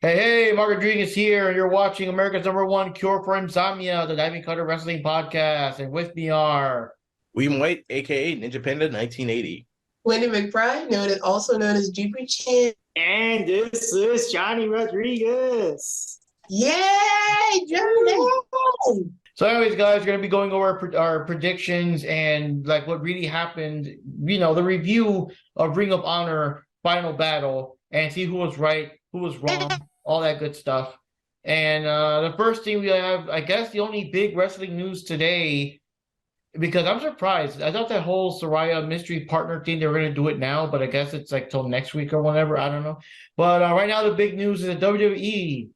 Hey, Mark Rodriguez here, and you're watching America's #1 cure for insomnia, the Diving Cutter Wrestling Podcast. And with me are William White, aka Ninja Panda 1980. Wendy McBride, also known as Jupi Chan. And this is Johnny Rodriguez. Yay, Johnny! So anyways, guys, we're going to be going over our predictions and like what really happened, the review of Ring of Honor Final Battle and see who was right, who was wrong, all that good stuff. And the first thing we have, I guess the only big wrestling news today, because I'm surprised. I thought that whole Soraya mystery partner thing, they were going to do it now, but I guess it's like till next week or whatever. I don't know. But right now the big news is that WWE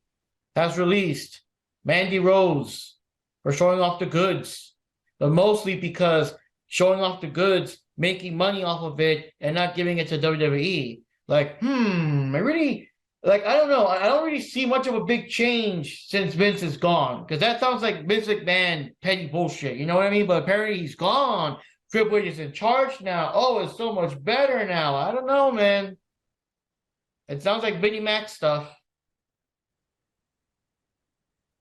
has released Mandy Rose for showing off the goods, but mostly because showing off the goods, making money off of it, and not giving it to WWE. Like, I don't know. I don't really see much of a big change since Vince is gone, because that sounds like Vince McMahon petty bullshit. You know what I mean? But apparently he's gone. Triple H is in charge now. Oh, it's so much better now. I don't know, man. It sounds like Vinnie Mac stuff.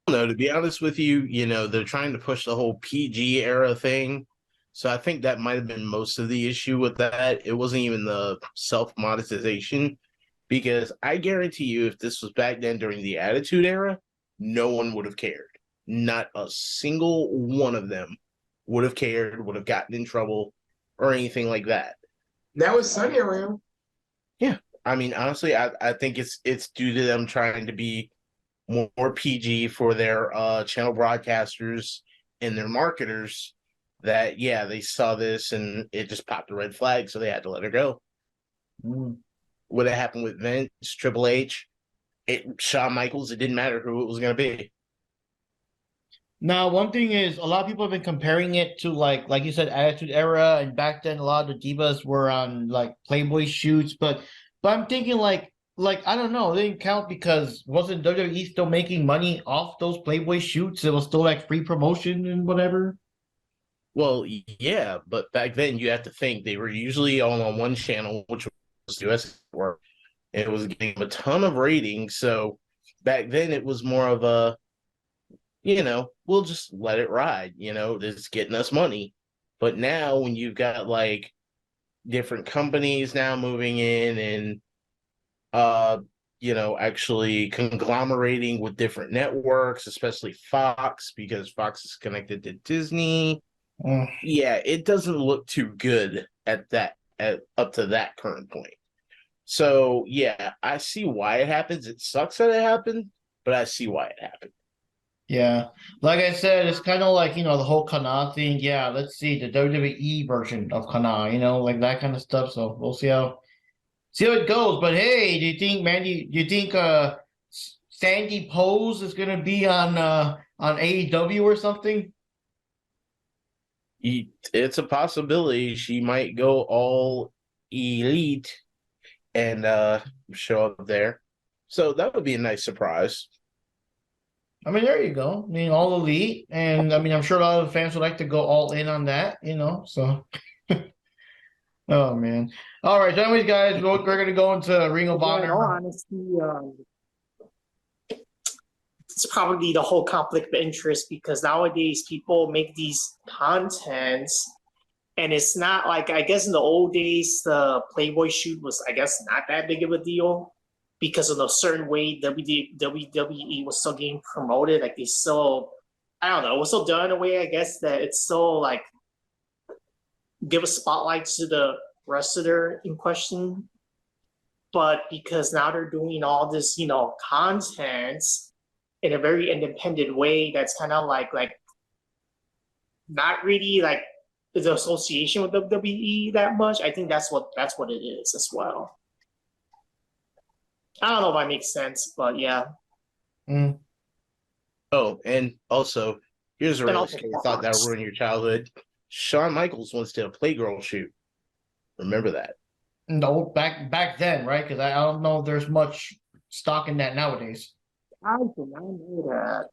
No, to be honest with you, they're trying to push the whole PG era thing. So I think that might have been most of the issue with that. It wasn't even the self-monetization, because I guarantee you if this was back then during the Attitude Era, no one would have cared. Not a single one of them would have cared, would have gotten in trouble, or anything like that. That was Sunny around. Yeah. I mean, honestly, I think it's due to them trying to be more PG for their channel broadcasters and their marketers, that they saw this and it just popped a red flag, so they had to let her go. What had happened with Vince, Triple H, Shawn Michaels, it didn't matter who it was going to be. Now, one thing is, a lot of people have been comparing it to like you said, Attitude Era, and back then a lot of the divas were on like Playboy shoots, but I'm thinking like I don't know, they didn't count because wasn't WWE still making money off those Playboy shoots? It was still like free promotion and whatever. Well, yeah, but back then you have to think they were usually all on one channel, which was US Network. It was getting a ton of ratings, so back then it was more of a, we'll just let it ride. It's getting us money. But now when you've got like different companies now moving in and actually conglomerating with different networks, especially Fox, because Fox is connected to Disney. Yeah, it doesn't look too good at up to that current point. So yeah, I see why it happens. It sucks that it happened, but I see why it happened. Yeah, like I said, it's kind of like the whole Kana thing. Yeah, let's see the WWE version of Kana, like that kind of stuff. So we'll see how it goes. But hey, do you think Sandy Pose is gonna be on AEW or something? It's a possibility. She might go all elite and show up there. So that would be a nice surprise. I mean, there you go. I mean, all elite, and I mean, I'm sure a lot of fans would like to go all in on that, So, oh man. All right, so anyways, guys, we're gonna go into Ring of Honor. In all honesty, it's probably the whole conflict of interest, because nowadays people make these contents, and it's not like, I guess in the old days the Playboy shoot was, I guess, not that big of a deal, because of the certain way WWE was still getting promoted. Like they still, I don't know, it was still done in a way, I guess, that it's still like give a spotlight to the wrestler in question. But because now they're doing all this, content in a very independent way, that's kind of like not really like the association with WWE that much. I think that's what it is as well. I don't know if that makes sense, but yeah. Oh, and also, here's a real scary thought that will ruin your childhood. Shawn Michaels once did a Playgirl shoot. Remember that? No, back then, right? Because I don't know if there's much stock in that nowadays. I did not know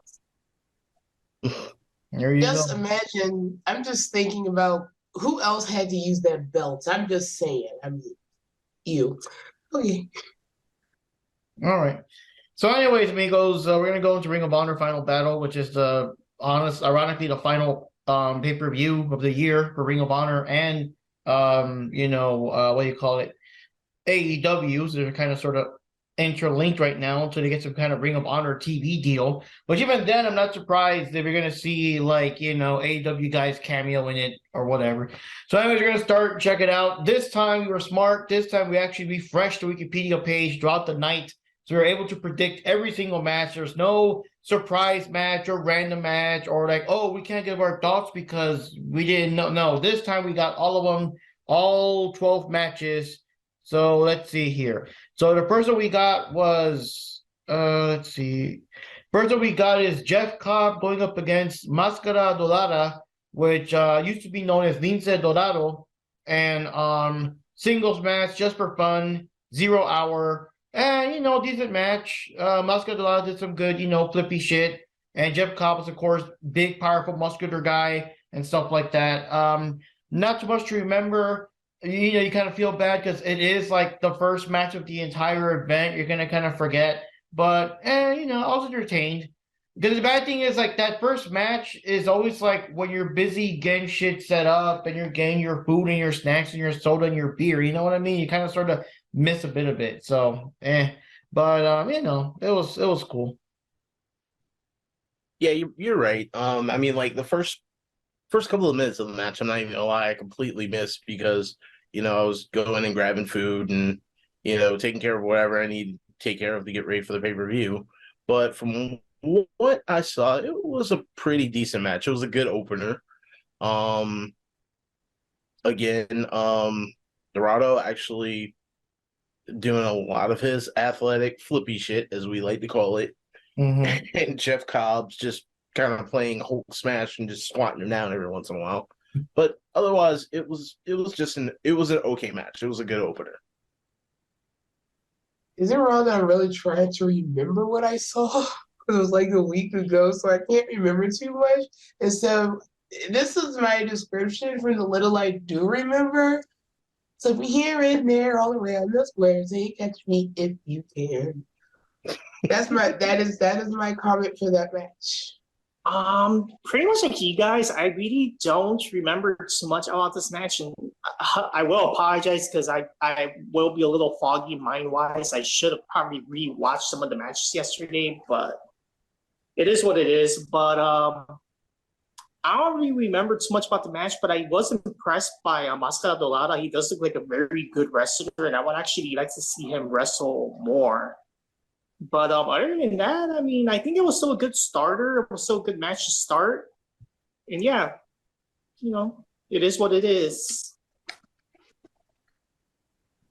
that. There you Just go. imagine, I'm just thinking about who else had to use that belt. I'm just saying. I mean, you. Okay. All right. So, anyways, amigos, we're gonna go into Ring of Honor Final Battle, which is ironically, the final pay-per-view of the year for Ring of Honor and what do you call it, AEW. So they're kind of sort of interlinked right now until they get some kind of Ring of Honor TV deal. But even then, I'm not surprised if you're gonna see AEW guys cameo in it or whatever. So, anyways, we're gonna start. Check it out. This time we were smart. This time we actually refreshed the Wikipedia page throughout the night. So we were able to predict every single match. There's no surprise match or random match or we can't give our thoughts because we didn't know. No, this time we got all of them, all 12 matches. So let's see here. So the first one we got was, let's see. First one we got is Jeff Cobb going up against Máscara Dorada, which used to be known as Lince Dorado. And singles match just for fun, 0 hour. And, decent match. Máscara Dorada did some good, flippy shit. And Jeff Cobb was, of course, big, powerful, muscular guy and stuff like that. Not too much to remember. You kind of feel bad because it is like the first match of the entire event. You're going to kind of forget. But, I was entertained. Because the bad thing is, that first match is always when you're busy getting shit set up and you're getting your food and your snacks and your soda and your beer. You know what I mean? You kind of sort of miss a bit of it. So, But, it was cool. Yeah, you're right. I mean, the first couple of minutes of the match, I'm not even gonna lie, I completely missed because, I was going and grabbing food and, taking care of whatever I need to take care of to get ready for the pay-per-view. But from what I saw, it was a pretty decent match. It was a good opener. Again, Dorado actually doing a lot of his athletic flippy shit, as we like to call it. Mm-hmm. And Jeff Cobb's just kind of playing Hulk smash and just squatting him down every once in a while. But otherwise, it was an okay match. It was a good opener. Is it wrong that I'm really trying to remember what I saw? Because it was a week ago, so I can't remember too much. And so this is my description for the little I do remember. So here and there, all around the square, say catch me if you can. That is my comment for that match. Pretty much like you guys, I really don't remember too much about this match, and I will apologize because I will be a little foggy mind-wise. I should have probably rewatched some of the matches yesterday, but it is what it is. But I don't really remember too much about the match, but I was impressed by Máscara Dorada. He does look like a very good wrestler, and I would actually like to see him wrestle more. But other than that, I mean, I think it was still a good starter. It was still a good match to start. And yeah, it is what it is.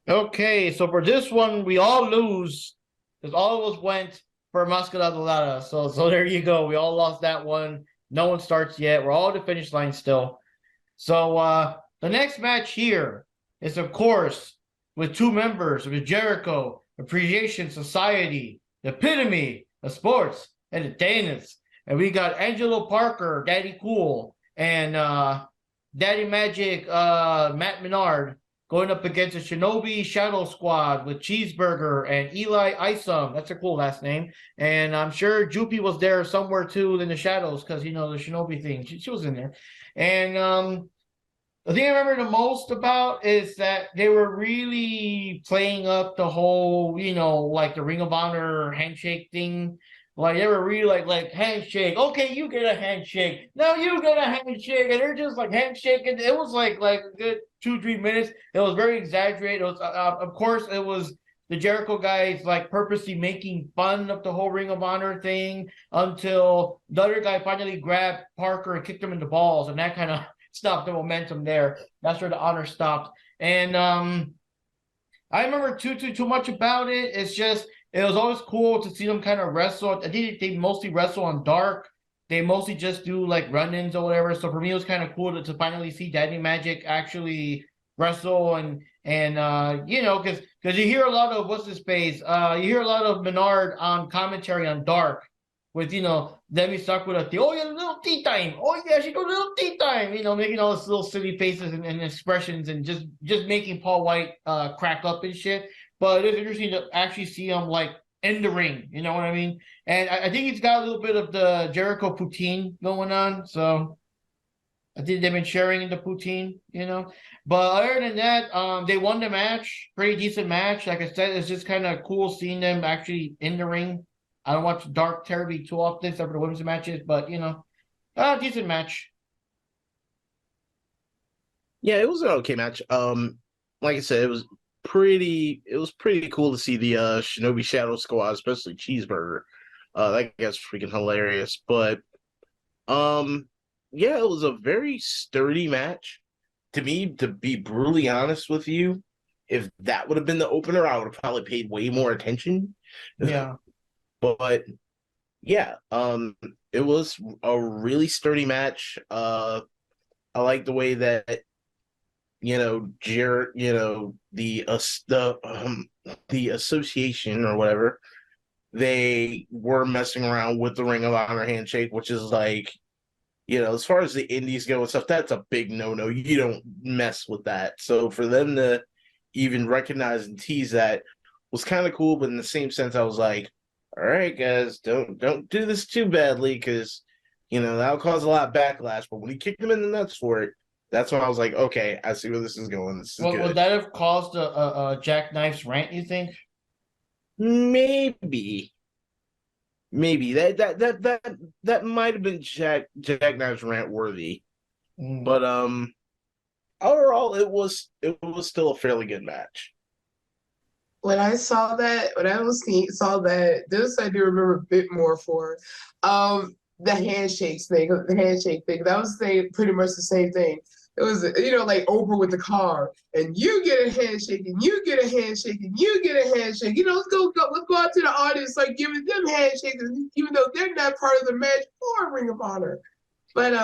Okay, so for this one, we all lose because all of us went for Máscara Dorada. So there you go. We all lost that one. No one starts yet. We're all at the finish line still. So the next match here is, of course, with two members of the Jericho Appreciation Society, the epitome of sports entertainment. And we got Angelo Parker, Daddy Cool, and Daddy Magic, Matt Menard, going up against the Shinobi Shadow Squad with Cheeseburger and Eli Isom. That's a cool last name. And I'm sure Jupi was there somewhere too in the shadows because, the Shinobi thing. She was in there. And the thing I remember the most about is that they were really playing up the whole, the Ring of Honor handshake thing. They were really like handshake. Okay, you get a handshake. Now you get a handshake. And they're just handshaking. It was like a good 2-3 minutes. It was very exaggerated. It was, of course, it was the Jericho guys purposely making fun of the whole Ring of Honor thing until the other guy finally grabbed Parker and kicked him in the balls. And that kind of stopped the momentum there. That's where the honor stopped. And I remember too much about it. It's just it was always cool to see them kind of wrestle. I think they mostly wrestle on Dark. They mostly just do run-ins or whatever. So for me, it was kind of cool to finally see Daddy Magic actually wrestle and because you hear a lot of what's his face. You hear a lot of Menard on commentary on Dark. With Demi Sakura, oh yeah, little tea time. Oh yeah, she goes little tea time. Making all those little silly faces and expressions and just making Paul White crack up and shit. But it's interesting to actually see him in the ring. You know what I mean? And I think he's got a little bit of the Jericho poutine going on. So I think they've been sharing in the poutine, you know. But other than that, they won the match. Pretty decent match. Like I said, it's just kind of cool seeing them actually in the ring. I don't watch Dark terribly too often, except for the women's matches, but you know, decent match. Yeah, it was an okay match. Like I said, it was pretty cool to see the Shinobi Shadow Squad, especially Cheeseburger. That guy's freaking hilarious. But yeah, it was a very sturdy match. To me, to be brutally honest with you, if that would have been the opener, I would have probably paid way more attention. Yeah. But yeah, it was a really sturdy match. I like the way that the association or whatever, they were messing around with the Ring of Honor handshake, which is like, as far as the indies go and stuff, that's a big no-no. You don't mess with that. So for them to even recognize and tease that was kind of cool, but in the same sense, I was like, all right, guys, don't do this too badly, because that'll cause a lot of backlash. But when he kicked him in the nuts for it, that's when I was like, okay, I see where this is going. This is good. Would that have caused a jackknife's rant, you think? Maybe that might have been Jackknife's rant worthy, but overall it was still a fairly good match. When I saw that, this I do remember a bit more for, the handshake thing. That was pretty much the same thing. It was, like Oprah with the car, and you get a handshake, and you get a handshake, and you get a handshake. Let's go out to the audience, like giving them handshakes, even though they're not part of the match or Ring of Honor. But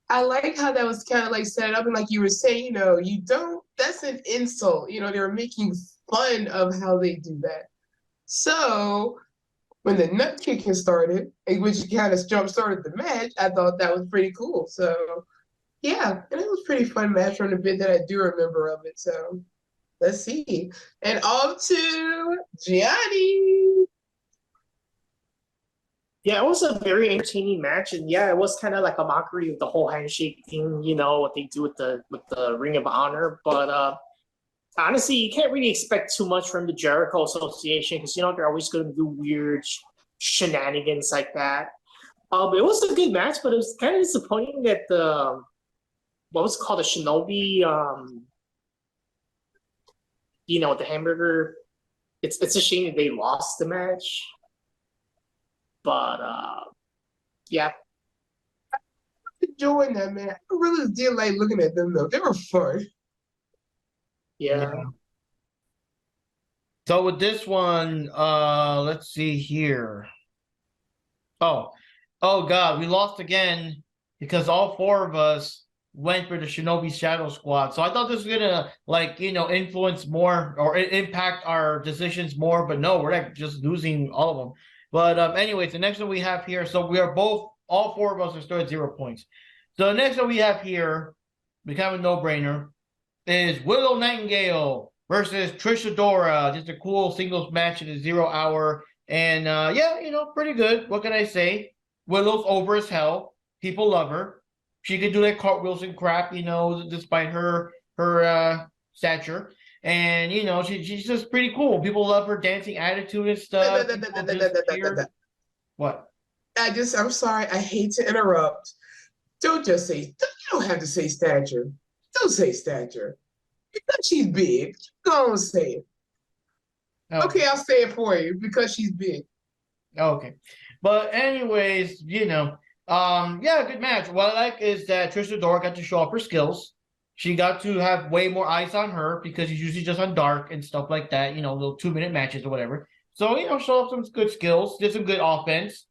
I like how that was kind of like set up, and like you were saying, that's an insult. They were making fun of how they do that. So when the nut kicking started, which kind of jump started the match, I thought that was pretty cool. So yeah, and it was a pretty fun match from the bit that I do remember of it. So let's see. And off to Gianni. Yeah, it was a very entertaining match, and yeah, it was kind of like a mockery of the whole handshake thing, what they do with the Ring of Honor. But honestly, you can't really expect too much from the Jericho Association, because they're always going to do weird shenanigans like that. It was a good match, but it was kind of disappointing that what was it called, the Shinobi, the hamburger. It's a shame that they lost the match. But yeah. Enjoying that, man. I really did like looking at them though. They were fun. Yeah. So with this one, let's see here. Oh God, we lost again because all four of us went for the Shinobi Shadow Squad. So I thought this was gonna influence more or impact our decisions more, but no, we're like just losing all of them. But anyways, the next one we have here. So we are all four of us are still at 0 points. So the next one we have here, become a no-brainer, is Willow Nightingale versus Trish Adora. Just a cool singles match in the 0 hour. And pretty good. What can I say? Willow's over as hell. People love her. She can do like cartwheels and crap, despite her stature. And she's just pretty cool. People love her dancing attitude and stuff. What? I'm sorry, I hate to interrupt. You don't have to say stature. Don't say stature. Because she's big. Go on, say it. Oh. Okay, I'll say it for you, because she's big. Okay. But anyways, good match. What I like is that Trish Adora got to show off her skills. She got to have way more eyes on her, because she's usually just on Dark and stuff like that, little 2-minute matches or whatever. So, show off some good skills, did some good offense.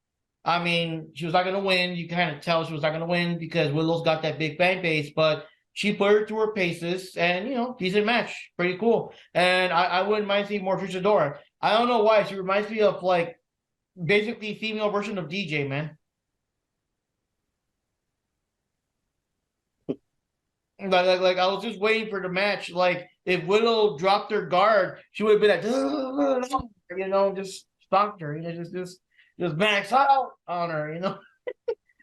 I mean, she was not going to win. You can kind of tell she was not going to win because Willow's got that big fan base, but she put her through her paces and, decent match. Pretty cool. And I wouldn't mind seeing more Trish Adora. I don't know why. She reminds me of, like, basically female version of DJ, man. Like I was just waiting for the match. Like if Willow dropped her guard, she would have been like, just stalked her, just max out on her,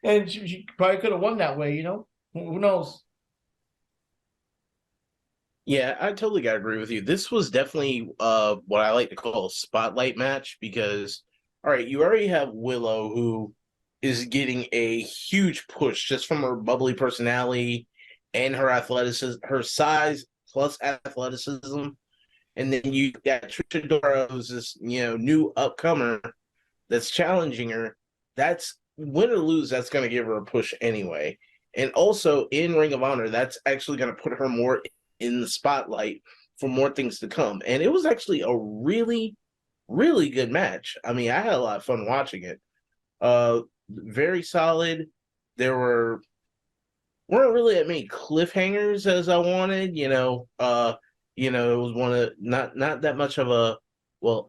and she probably could have won that way, who knows? Yeah, I totally gotta agree with you. This was definitely what I like to call a spotlight match because, all right, you already have Willow who is getting a huge push just from her bubbly personality and her athleticism, her size plus athleticism, and then you got Trisha Dora who's this new upcomer that's challenging her. That's win or lose. That's going to give her a push anyway. And also in Ring of Honor, that's actually going to put her more in the spotlight for more things to come. And it was actually a really, really good match. I mean, I had a lot of fun watching it. Very solid. There weren't really that many cliffhangers as I wanted. It was one of not that much of a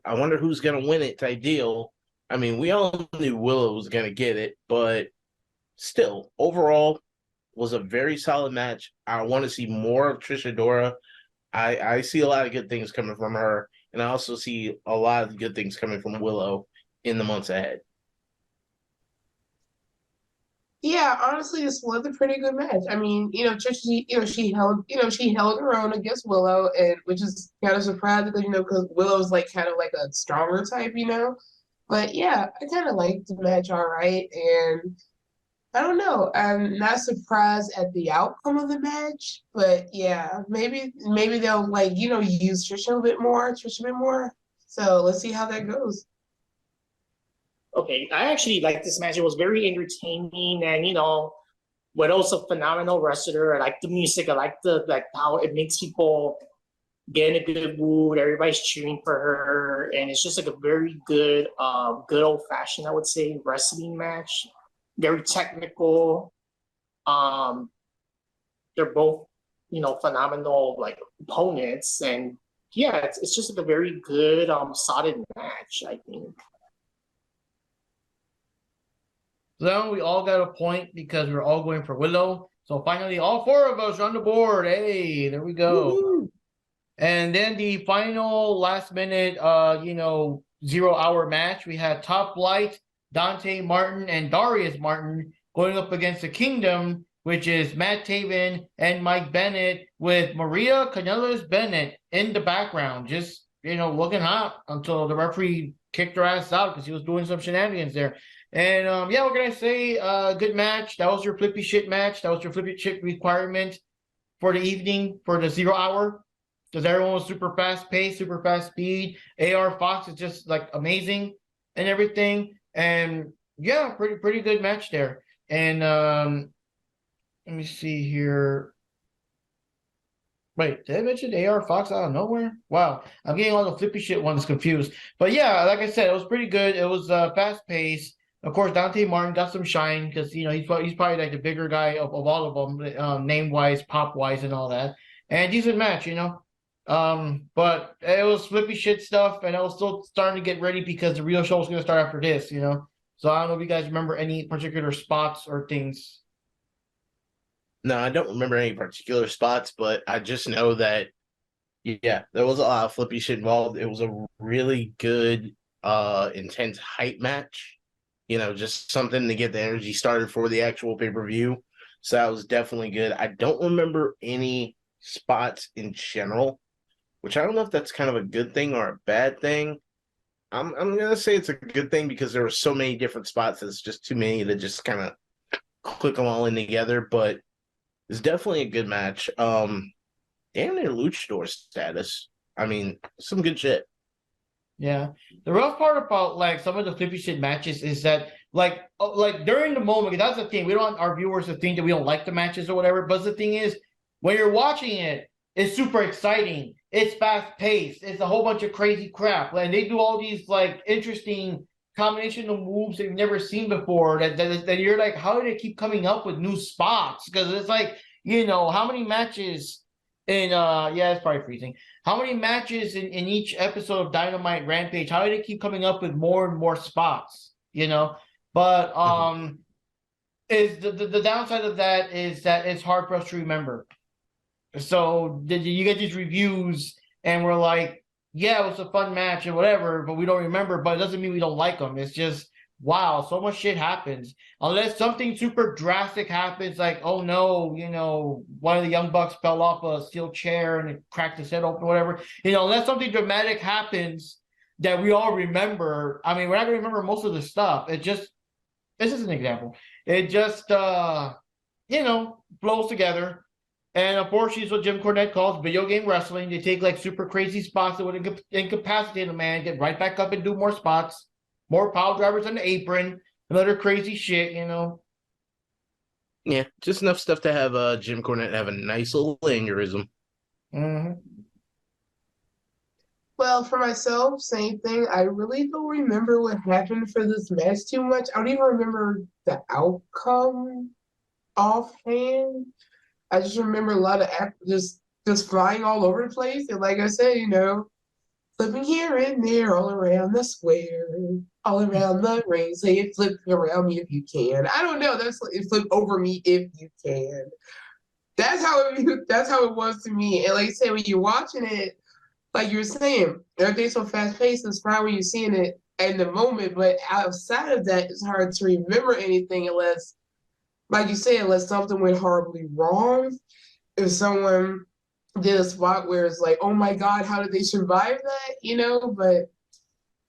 I wonder who's gonna win it type deal. I mean, we all knew Willow was gonna get it, but still, overall, was a very solid match. I want to see more of Trisha Dora. I see a lot of good things coming from her, and I also see a lot of good things coming from Willow in the months ahead. Yeah, honestly, this was a pretty good match. I mean, Trisha, she held her own against Willow, and which is kind of surprising because Willow's like kind of like a stronger type. But yeah, I kind of liked the match all right, and I don't know. I'm not surprised at the outcome of the match, but yeah, maybe they'll use Trisha a bit more. So let's see how that goes. Okay, I actually liked this match. It was very entertaining, and Widow's a phenomenal wrestler. I like the music. I like how it makes people get in a good mood. Everybody's cheering for her, and it's just like a very good, good old fashioned, I would say, wrestling match. Very technical. They're both, phenomenal like opponents, and yeah, it's just like a very good, solid match, I think. So then we all got a point because we're all going for Willow. So finally, all four of us are on the board. Hey, there we go. Woo-hoo. And then the final last minute, 0 hour match. We had Top Flight, Dante Martin, and Darius Martin going up against the Kingdom, which is Matt Taven and Mike Bennett, with Maria Kanellis Bennett in the background, just looking hot until the referee kicked her ass out because he was doing some shenanigans there. And what can I say? Good match. That was your flippy shit match. That was your flippy shit requirement for the evening, for the 0 hour. Because everyone was super fast paced, super fast speed. AR Fox is just like amazing and everything. And yeah, pretty good match there. And let me see here. Wait, did I mention AR Fox out of nowhere? Wow, I'm getting all the flippy shit ones confused. But yeah, like I said, it was pretty good. It was fast paced. Of course, Dante Martin got some shine because he's probably like the bigger guy of all of them, name wise, pop wise, and all that. And decent match, but it was flippy shit stuff, and I was still starting to get ready because the real show was going to start after this, So I don't know if you guys remember any particular spots or things. No, I don't remember any particular spots, but I just know that, yeah, there was a lot of flippy shit involved. It was a really good, intense hype match. Just something to get the energy started for the actual pay-per-view. So that was definitely good. I don't remember any spots in general, which I don't know if that's kind of a good thing or a bad thing. I'm gonna say it's a good thing because there were so many different spots. It's just too many to just kind of click them all in together. But it's definitely a good match. Damn near luchador status. I mean, some good shit. Yeah. The rough part about like some of the flippy shit matches is that like during the moment, that's the thing. We don't want our viewers to think that we don't like the matches or whatever. But the thing is, when you're watching it, it's super exciting. It's fast paced. It's a whole bunch of crazy crap. And they do all these like interesting combination of moves that you've never seen before. That you're like, how do they keep coming up with new spots? Because it's like, how many matches in it's probably freezing. How many matches in each episode of Dynamite Rampage? How do they keep coming up with more and more spots? But is the downside of that is that it's hard for us to remember. So you get these reviews and we're like, yeah, it was a fun match and whatever, but we don't remember. But it doesn't mean we don't like them. It's just wow, so much shit happens. Unless something super drastic happens, like oh no, one of the Young Bucks fell off a steel chair and it cracked his head open, or whatever. Unless something dramatic happens that we all remember. I mean, we're not gonna remember most of the stuff. This is an example. It just flows together. And unfortunately, it's what Jim Cornette calls video game wrestling. They take like super crazy spots that would incapacitate a man, get right back up and do more spots, more power drivers on the apron, another crazy shit, Yeah, just enough stuff to have Jim Cornette have a nice little aneurysm. Mm-hmm. Well, for myself, same thing. I really don't remember what happened for this match too much. I don't even remember the outcome offhand. I just remember a lot of just flying all over the place. And like I said, flipping here and there, all around the square, all around the ring. Say it, flip around me if you can. I don't know. That's it, flip over me if you can. That's how it was to me. And like I said, when you're watching it, like you were saying, everything's so fast paced. It's fine when you're seeing it in the moment, but outside of that, it's hard to remember anything unless, like you said, unless something went horribly wrong. If someone did a spot where it's like, oh my God, how did they survive that? But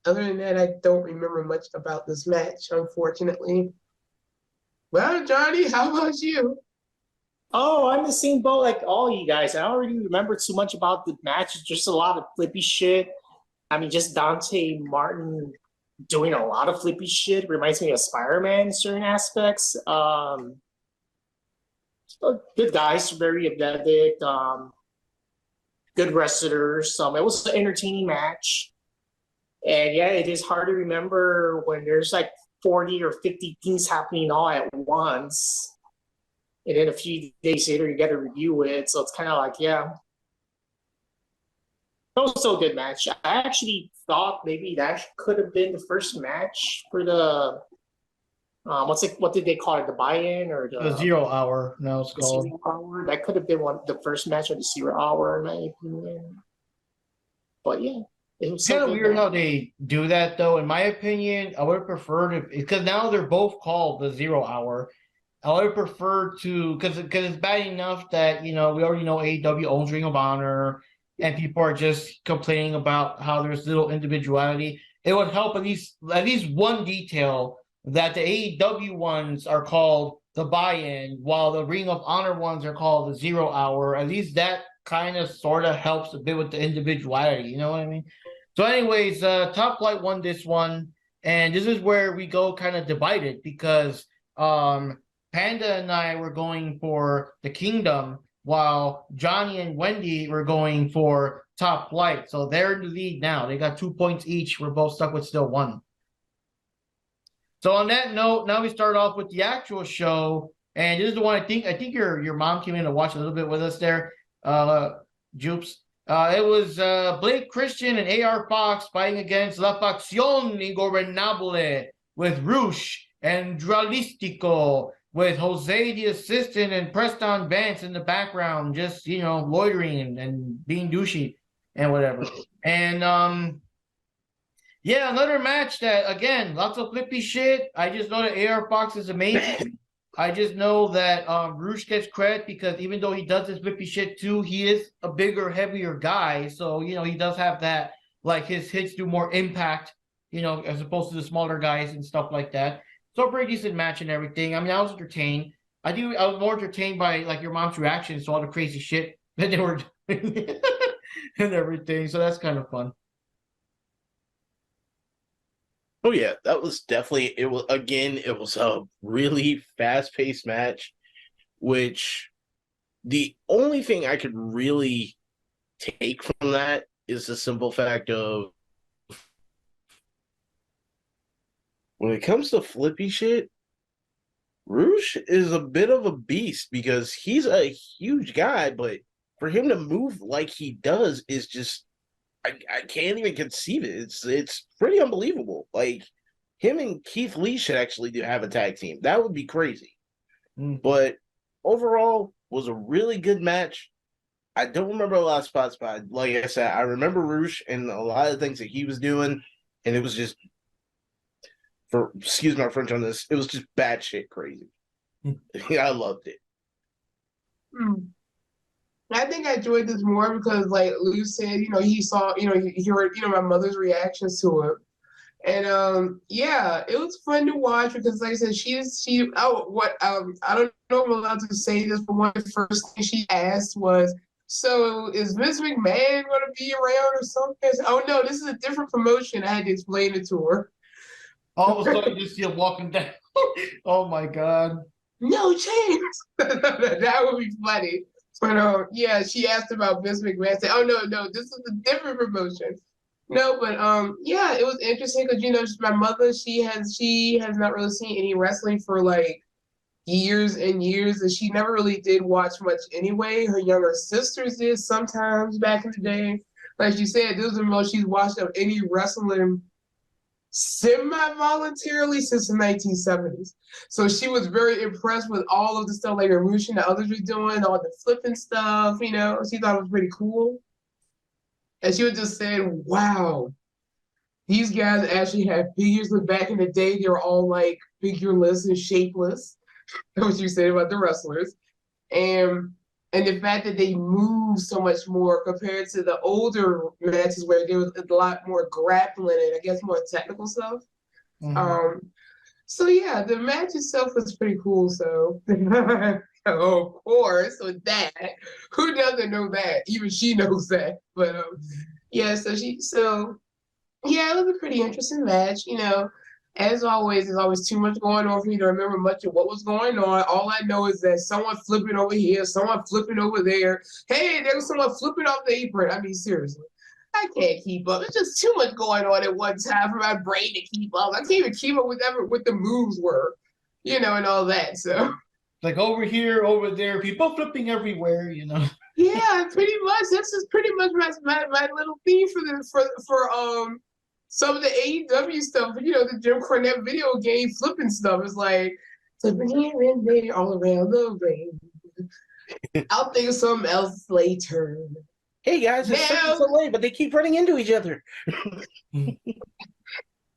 other than that, I don't remember much about this match, unfortunately. Well, Johnny, how about you? Oh, I'm the same boat like all you guys. I don't really remember too much about the match. It's just a lot of flippy shit. I mean, just Dante Martin doing a lot of flippy shit reminds me of Spider-Man in certain aspects. Good guys, very athletic, good wrestlers. It was an entertaining match. And yeah, it is hard to remember when there's like 40 or 50 things happening all at once. And then a few days later, you got to review it. So it's kind of like, yeah. It was still a good match. I actually thought maybe that could have been the first match for the what did they call it? The buy-in or The 0 hour, now it's the called. 0 hour? That could have been the first match of the 0 hour, in my opinion. But yeah, it was It's kind of so weird good. how they do that, though. In my opinion, I would have preferred because now they're both called the 0 hour. I would have preferred to because it's bad enough that we already know AEW owns Ring of Honor, and people are just complaining about how there's little individuality. It would help at least one detail that the AEW ones are called the buy-in, while the Ring of Honor ones are called the 0 hour. At least that kind of sort of helps a bit with the individuality. You know what I mean? So, anyways, Top Flight won this one, and this is where we go kind of divided because Panda and I were going for the Kingdom, while Johnny and Wendy were going for Top Flight. So they're in the lead now. They got 2 points each. We're both stuck with still one. So on that note, now we start off with the actual show, and this is the one I think your mom came in to watch a little bit with us there, Jupes. It was Blake Christian and AR Fox fighting against La Facción Ingobernable with RoH and Dralistico with Jose the assistant and Preston Vance in the background, just loitering and being douchey and whatever. And yeah, another match that again, lots of flippy shit. I just know that AR Fox is amazing. I just know that RoH gets credit because even though he does this flippy shit too, he is a bigger, heavier guy. So he does have that, like his hits do more impact, as opposed to the smaller guys and stuff like that. So a pretty decent match and everything. I mean, I was entertained. I was more entertained by like your mom's reactions to all the crazy shit that they were doing and everything. So that's kind of fun. Oh yeah, that was definitely it was a really fast-paced match, which the only thing I could really take from that is the simple fact of when it comes to flippy shit, RoH is a bit of a beast because he's a huge guy, but for him to move like he does is just I can't even conceive it. It's pretty unbelievable. Like him and Keith Lee should actually have a tag team. That would be crazy. But overall, was a really good match. I don't remember a lot of spots, but like I said, I remember RoH and a lot of things that he was doing, and it was just, for excuse my French on this, it was just bad shit crazy. Yeah, I loved it. I think I enjoyed this more because, like Lou said, he saw, he heard, my mother's reactions to it. And yeah, it was fun to watch because, like I said, I don't know if I'm allowed to say this, but one of the first things she asked was, "So is Vince McMahon going to be around or something?" I said, "Oh no, this is a different promotion." I had to explain it to her. All of a sudden, you just see him walking down. Oh my god! No chance. That would be funny. But yeah, she asked about Vince McMahon. I said, "Oh no, this is a different promotion." No, but yeah, it was interesting because my mother, she has not really seen any wrestling for like years and years, and she never really did watch much anyway. Her younger sisters did sometimes back in the day. Like she said, this is the most she's watched of any wrestling semi-voluntarily since the 1970s. So she was very impressed with all of the stuff like RoH and the others were doing, all the flipping stuff. She thought it was pretty cool. And she would just say, "Wow, these guys actually have figures." But back in the day, they were all like figureless and shapeless. That's what you said about the wrestlers. And the fact that they move so much more compared to the older matches where there was a lot more grappling and I guess more technical stuff. So yeah, the match itself was pretty cool. So of course, with that, who doesn't know that? Even she knows that. But yeah, so yeah, it was a pretty interesting match. As always, there's always too much going on for me to remember much of what was going on. All I know is that someone flipping over here, someone flipping over there. Hey, there was someone flipping off the apron. I mean, seriously, I can't keep up. It's just too much going on at one time for my brain to keep up. I can't even keep up with what the moves were, and all that. So. Like over here, over there, people flipping everywhere, Yeah, pretty much. This is pretty much my little theme for some of the AEW stuff. The Jim Cornette video game flipping stuff is like flipping here and there all around the ring. I'll think of something else later. Hey guys, it's seconds away, but they keep running into each other.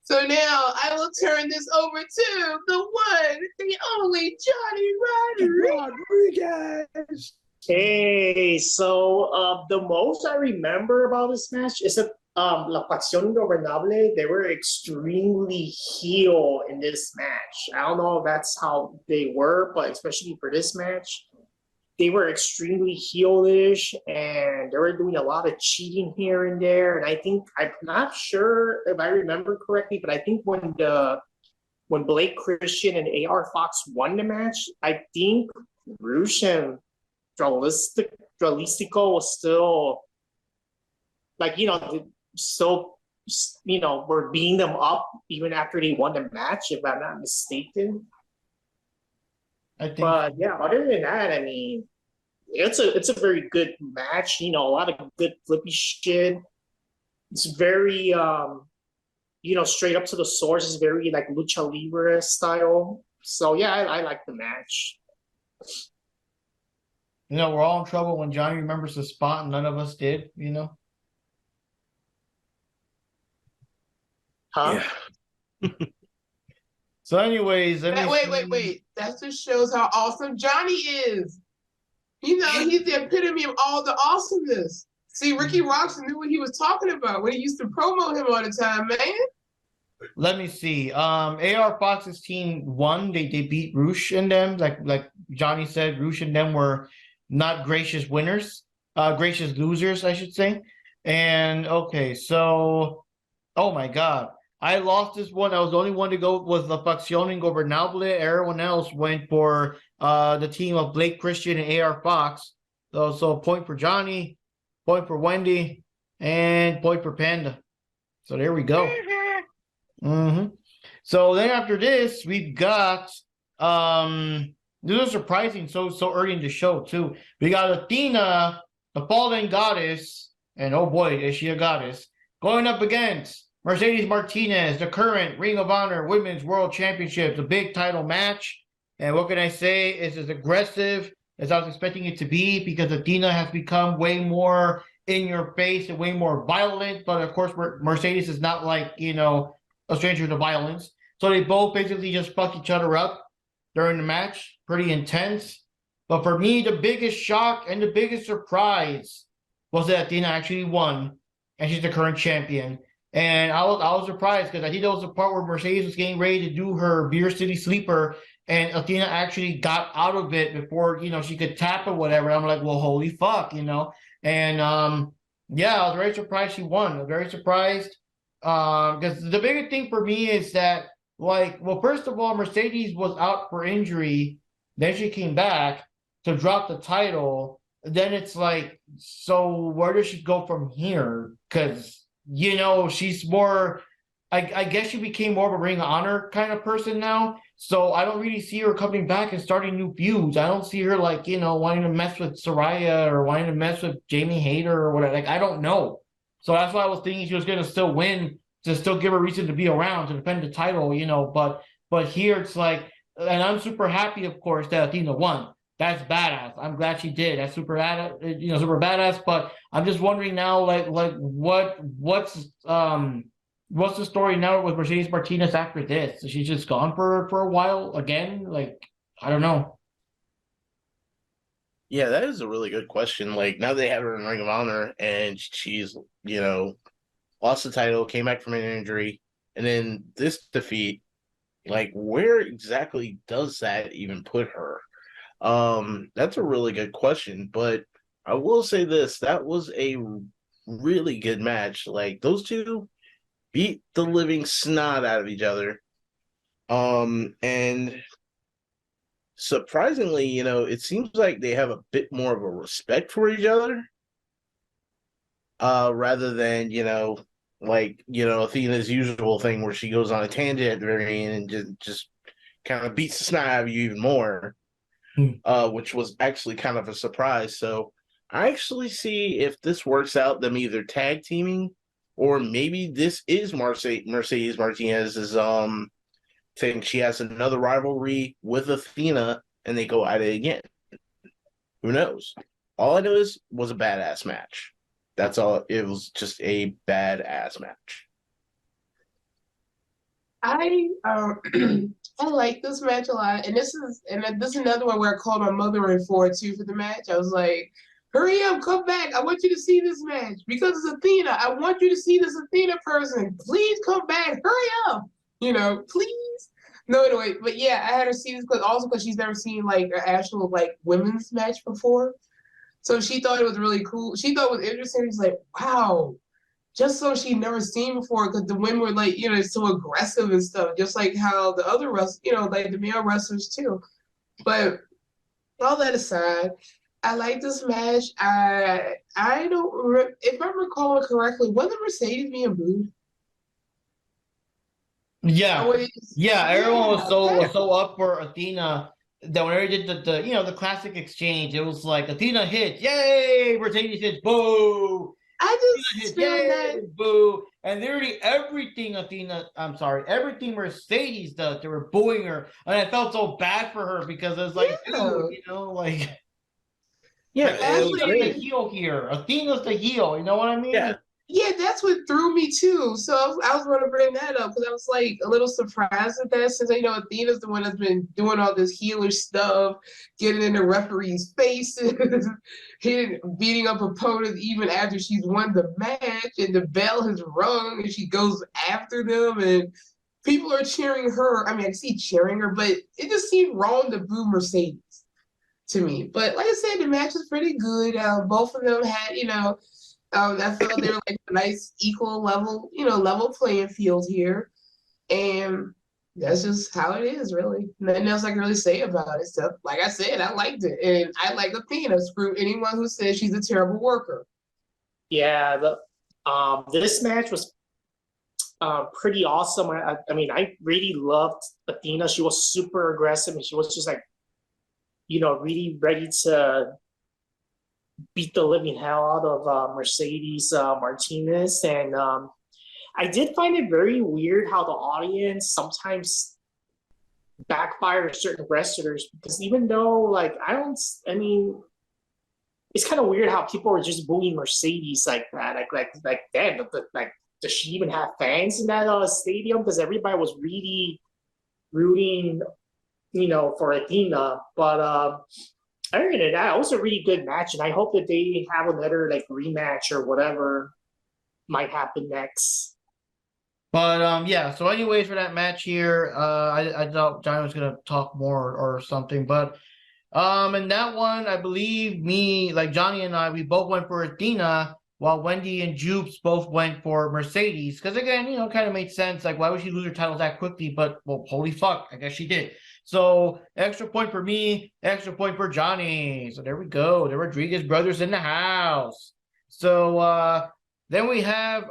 So now I will turn this over to the one, the only Johnny Rodriguez. Hey, so the most I remember about this match is that La Facción Ingobernable, they were extremely heel in this match. I don't know if that's how they were, but especially for this match, they were extremely heelish and they were doing a lot of cheating here and there. And I think, I'm not sure if I remember correctly, but I think when Blake Christian and AR Fox won the match, I think RoH and Dralistico was still like, were beating them up even after they won the match, if I'm not mistaken. But yeah, other than that, I mean, it's a very good match. A lot of good flippy shit. It's very straight up to the source. It's very like lucha libre style. So yeah, I like the match. We're all in trouble when Johnny remembers the spot and none of us did. Huh? Yeah. So anyways, wait. That just shows how awesome Johnny is. He's the epitome of all the awesomeness. See, Ricky Rocks knew what he was talking about when he used to promo him all the time, man. Let me see. AR Fox's team won. They beat RoH and them. Like Johnny said, RoH and them were not gracious winners. Gracious losers, I should say. And okay, so oh my god. I lost this one. I was the only one to go with La Facción Ingobernable. Everyone else went for the team of Blake Christian and AR Fox. So point for Johnny, point for Wendy, and point for Panda. So there we go. So then after this, we've got this is surprising so early in the show too. We got Athena, the fallen goddess, and oh boy, is she a goddess, going up against Mercedes Martinez, the current Ring of Honor Women's World Championship, the big title match. And what can I say? It's as aggressive as I was expecting it to be, because Athena has become way more in your face and way more violent. But of course, Mercedes is not like, a stranger to violence. So they both basically just fuck each other up during the match. Pretty intense. But for me, the biggest shock and the biggest surprise was that Athena actually won, and she's the current champion. And I was surprised because I think that was the part where Mercedes was getting ready to do her Beer City Sleeper, and Athena actually got out of it before she could tap or whatever. I'm like, well, holy fuck, And yeah, I was very surprised she won. I was very surprised because the bigger thing for me is that, like, well, first of all, Mercedes was out for injury, then she came back to drop the title. Then it's like, so where does she go from here? Because she's more, I guess she became more of a Ring of Honor kind of person now. So I don't really see her coming back and starting new feuds. I don't see her like, wanting to mess with Saraya or wanting to mess with Jamie Hayter or whatever. Like, I don't know. So that's why I was thinking she was going to still win, to still give her reason to be around, to defend the title, but here it's like, and I'm super happy, of course, that Athena won. That's badass. I'm glad she did. That's super badass, super badass. But I'm just wondering now, like what's the story now with Mercedes Martinez after this? Is she just gone for a while again? Like, I don't know. Yeah, that is a really good question. Like, now they have her in Ring of Honor, and she's lost the title, came back from an injury, and then this defeat. Like, where exactly does that even put her? That's a really good question, but I will say this, that was a really good match. Like, those two beat the living snot out of each other. And surprisingly, it seems like they have a bit more of a respect for each other. Rather than, Athena's usual thing where she goes on a tangent at the very end and just kind of beats the snot out of you even more. Which was actually kind of a surprise. So I actually see, if this works out, them either tag teaming, or maybe this is Mercedes Martinez's thing. She has another rivalry with Athena and they go at it again. Who knows? All I know was a badass match. That's all. It was just a badass match. I I like this match a lot, and this is another one where I called my mother in for the match. I was like, "Hurry up, come back! I want you to see this match because it's Athena. I want you to see this Athena person. Please come back! Hurry up! Please." No, anyway, but yeah, I had her see this because she's never seen like an actual like women's match before, so she thought it was really cool. She thought it was interesting. She's like, "Wow." Just so she'd never seen before, because the women were like, so aggressive and stuff, just like how the other wrestlers, like the male wrestlers too. But all that aside, I like this match. I don't, if I'm recalling correctly, wasn't Mercedes being booed? Yeah, everyone was yeah. so up for Athena that whenever they did the classic exchange, it was like Athena hits, yay! Mercedes hits, boo! I just feel that boo, and literally everything everything Mercedes does, they were booing her, and I felt so bad for her because I was like, dude, like, Athena's the heel here. Athena's the heel. You know what I mean? Yeah, that's what threw me too. So I was going to bring that up because I was like a little surprised at that, since Athena's the one that's been doing all this healer stuff, getting in the referees' faces, beating up opponents even after she's won the match and the bell has rung and she goes after them and people are cheering her. I mean, I see cheering her, but it just seemed wrong to boo Mercedes to me. But like I said, the match was pretty good. Both of them had, I felt they were like a nice equal level, level playing field here. And that's just how it is, really. Nothing else I can really say about it. So, like I said, I liked it. And I like Athena. Screw anyone who says she's a terrible worker. Yeah, this match was pretty awesome. I mean, I really loved Athena. She was super aggressive and she was just like, really ready to beat the living hell out of Mercedes Martinez. And I did find it very weird how the audience sometimes backfire to certain wrestlers because even though like I mean it's kind of weird how people are just booing Mercedes like that. Like damn, like does she even have fans in that stadium? Because everybody was really rooting, for Athena. But other than that, it was a really good match, and I hope that they have another like rematch or whatever might happen next. But yeah, so anyways, for that match here, I thought Johnny was gonna talk more or something, but in that one, I believe like Johnny and I, we both went for Athena, while Wendy and Jupes both went for Mercedes. Because again, kind of made sense. Like, why would she lose her title that quickly? But well, holy fuck, I guess she did. So extra point for me, extra point for Johnny. So there we go. The Rodriguez brothers in the house. So then we have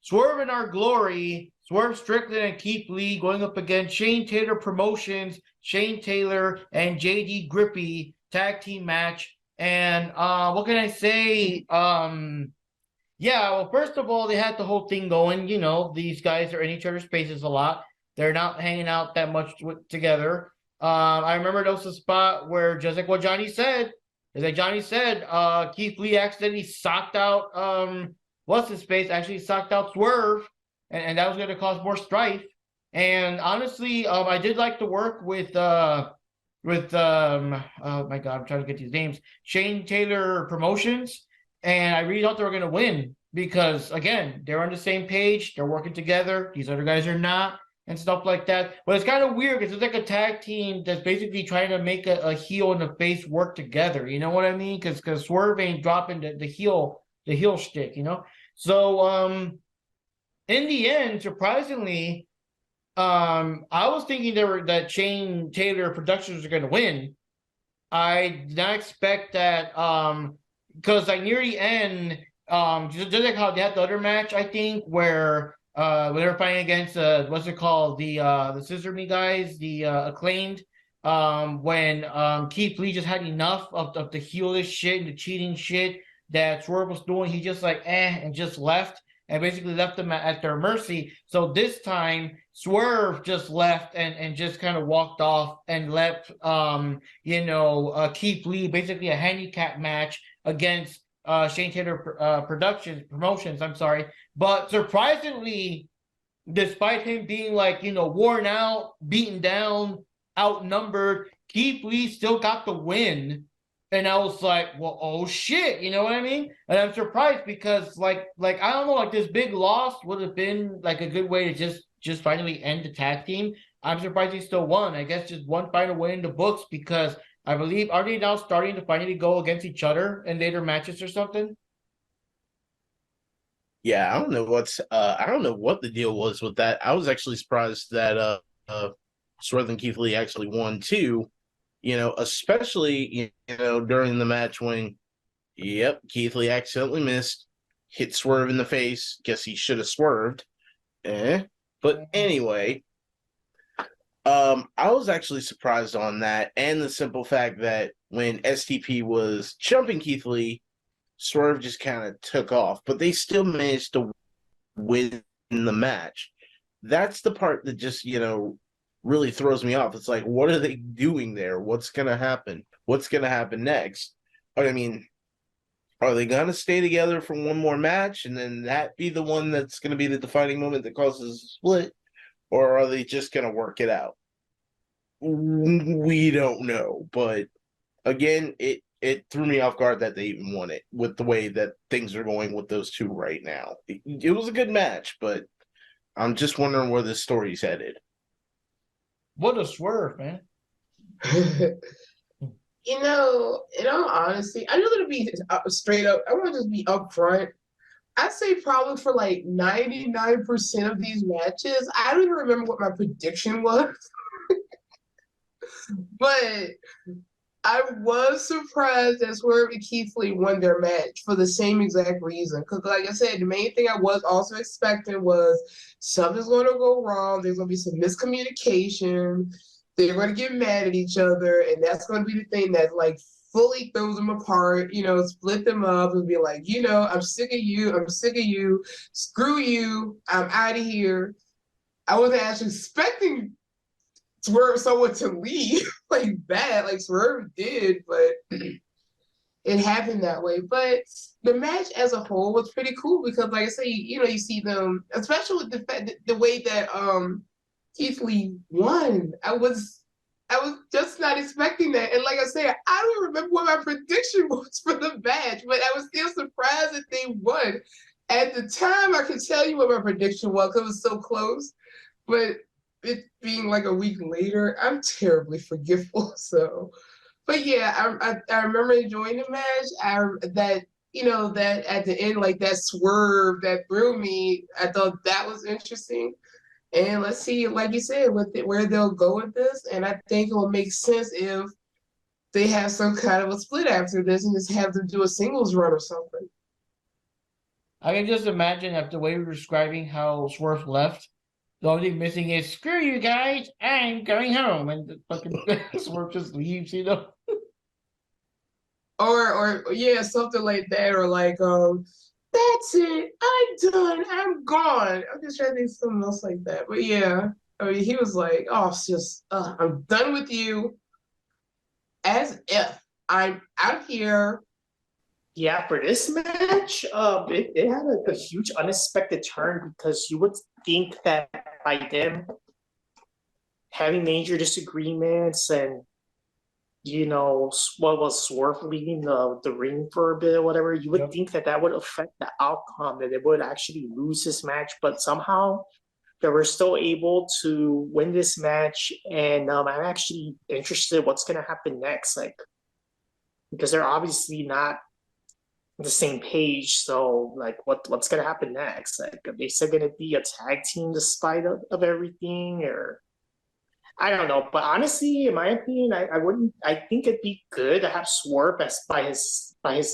Swerve in Our Glory, Swerve Strickland and Keith Lee going up against Shane Taylor Promotions, Shane Taylor and JD Grippy tag team match. And what can I say? Yeah, well, first of all, they had the whole thing going. These guys are in each other's spaces a lot. They're not hanging out that much together. I remember there was a spot where, just like what Johnny said, Keith Lee accidentally socked out what's his face? Actually socked out Swerve, and that was going to cause more strife. And honestly, I did like the work with oh my god, I'm trying to get these names. Shane Taylor Promotions, and I really thought they were going to win because again, they're on the same page, they're working together. These other guys are not, and stuff like that. But it's kind of weird because it's like a tag team that's basically trying to make a heel and a face work together. You know what I mean? Because Swerve ain't dropping the heel shtick. So in the end, surprisingly, I was thinking that Shane Taylor Productions are going to win. I did not expect that because like near the end, just like how they had the other match, I think where when they were fighting against what's it called, the Scissor Me guys, the Acclaimed, when Keith Lee just had enough of the heelish shit and the cheating shit that Swerve was doing, he just like and just left. And basically left them at their mercy. So this time, Swerve just left and just kind of walked off and left, Keith Lee basically a handicap match against Shane Taylor Promotions. I'm sorry, but surprisingly, despite him being like worn out, beaten down, outnumbered, Keith Lee still got the win. And I was like, well, oh shit, you know what I mean? And I'm surprised because like I don't know, like this big loss would have been like a good way to just finally end the tag team. I'm surprised he still won. I guess just one final win in the books because I believe are they now starting to finally go against each other in later matches or something? Yeah, I don't know what the deal was with that. I was actually surprised that Swerve and Keith Lee actually won too. Especially, during the match when, Keith Lee accidentally missed, hit Swerve in the face. Guess he should have swerved. But anyway, I was actually surprised on that and the simple fact that when STP was jumping Keith Lee, Swerve just kind of took off, but they still managed to win the match. That's the part that just, really throws me off. It's like, what are they doing there? What's going to happen? What's going to happen next? I mean, are they going to stay together for one more match and then that be the one that's going to be the defining moment that causes a split? Or are they just going to work it out? We don't know. But again, it threw me off guard that they even won it with the way that things are going with those two right now. It was a good match, but I'm just wondering where this story's headed. What a swerve, man. In all honesty, I'm just gonna be straight up. I want to just be upfront. I'd say probably for like 99% of these matches, I don't even remember what my prediction was. But I was surprised that Swerve and Keith Lee won their match for the same exact reason. Because, like I said, the main thing I was also expecting was something's going to go wrong. There's going to be some miscommunication. They're going to get mad at each other. And that's going to be the thing that, like, fully throws them apart, split them up and be like, I'm sick of you. I'm sick of you. Screw you. I'm out of here. I wasn't actually expecting Swerve someone to leave like that. Like Swerve did, but it happened that way. But the match as a whole was pretty cool because, like I say, you see them, especially with the way that Keith Lee won. I was just not expecting that. And like I said, I don't remember what my prediction was for the match, but I was still surprised that they won. At the time, I could tell you what my prediction was because it was so close. But it being like a week later, I'm terribly forgetful. So, but yeah, I remember enjoying the match. That at the end, like that swerve that threw me, I thought that was interesting. And let's see, like you said, where they'll go with this. And I think it will make sense if they have some kind of a split after this and just have them do a singles run or something. I can just imagine after the way we were describing how Swerve left, the only thing missing is screw you guys, I'm going home, and the fucking Swerve just leaves, Or yeah, something like that, or like that's it, I'm done, I'm gone. I'm just trying to think of something else like that. But yeah, I mean, he was like, oh, it's just I'm done with you, as if I'm out here. Yeah, for this match, it had a huge unexpected turn because you would think that by them having major disagreements and what was Swerve leaving the ring for a bit or whatever, you would think that would affect the outcome, that they would actually lose this match, but somehow they were still able to win this match, and I'm actually interested what's gonna happen next, like because they're obviously not the same page. So like what's gonna happen next? Like are they still gonna be a tag team despite of everything, or I don't know. But honestly, in my opinion, I think it'd be good to have Swerve by himself. I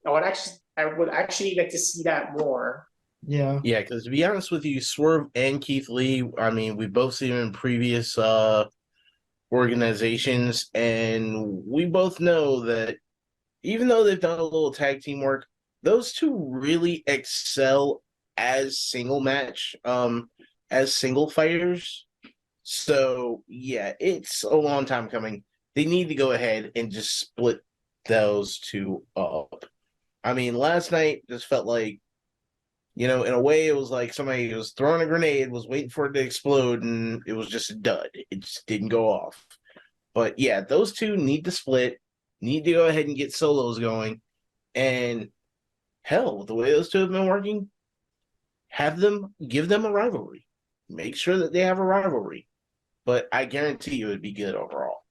would actually like to see that more. Yeah. Yeah, because to be honest with you, Swerve and Keith Lee, I mean, we both seen him in previous organizations, and we both know that even though they've done a little tag team work, those two really excel as single fighters. So yeah, it's a long time coming. They need to go ahead and just split those two up. I mean, last night just felt like, in a way, it was like somebody was throwing a grenade, was waiting for it to explode, and it was just a dud. It just didn't go off. But yeah, those two need to split, need to go ahead and get solos going. And hell, with the way those two have been working, give them a rivalry. Make sure that they have a rivalry. But I guarantee you it'd be good overall.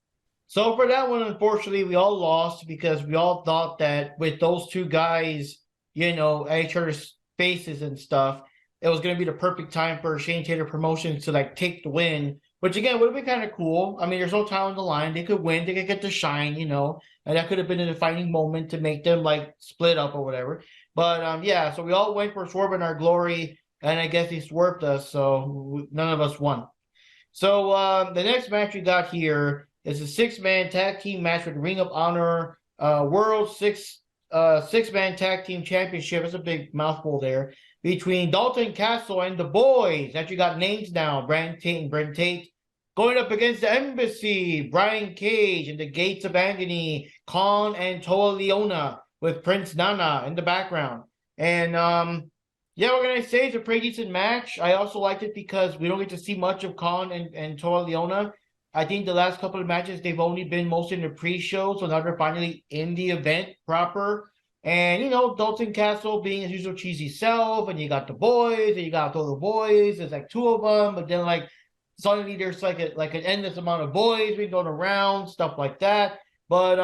So for that one, unfortunately, we all lost because we all thought that with those two guys, at each other's faces and stuff, it was going to be the perfect time for Shane Taylor Promotions to like take the win, which again would have been kind of cool. I mean, there's no time on the line. They could win, they could get to shine, and that could have been a defining moment to make them like split up or whatever. But yeah, so we all went for Swerve in our glory, and I guess he swerved us, so none of us won. So the next match we got here is a 6-man tag team match with Ring of Honor World Six-Man Tag Team Championship. It's a big mouthful there. Between Dalton Castle and the boys. Actually got names now. Brand Tate and Brent Tate. Going up against the Embassy. Brian Cage and the Gates of Agony. Khan and Toa Leona with Prince Nana in the background. And yeah, what can I say? It's a pretty decent match. I also liked it because we don't get to see much of Khan and Toa Leona. I think the last couple of matches, they've only been mostly in the pre-show, so now they're finally in the event proper. And, Dalton Castle being his usual cheesy self, and you got the boys, and you got all the boys. There's like 2 of them, but then like suddenly there's like an endless amount of boys being going around, stuff like that. But